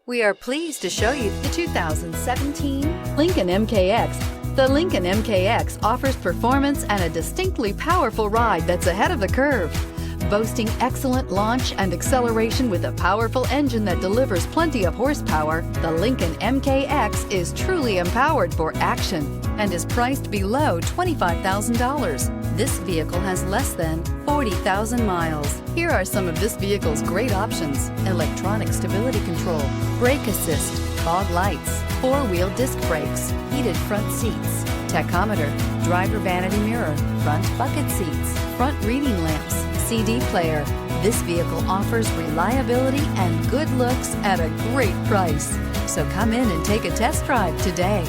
We are pleased to show you the 2017 Lincoln MKX. The Lincoln MKX offers performance and a distinctly powerful ride that's ahead of the curve. Boasting excellent launch and acceleration with a powerful engine that delivers plenty of horsepower, the Lincoln MKX is truly empowered for action and is priced below $25,000. This vehicle has less than 40,000 miles. Here are some of this vehicle's great options: electronic stability control, brake assist, fog lights, four-wheel disc brakes, heated front seats, tachometer, driver vanity mirror, front bucket seats, front reading lamps, CD player. This vehicle offers reliability and good looks at a great price. So come in and take a test drive today.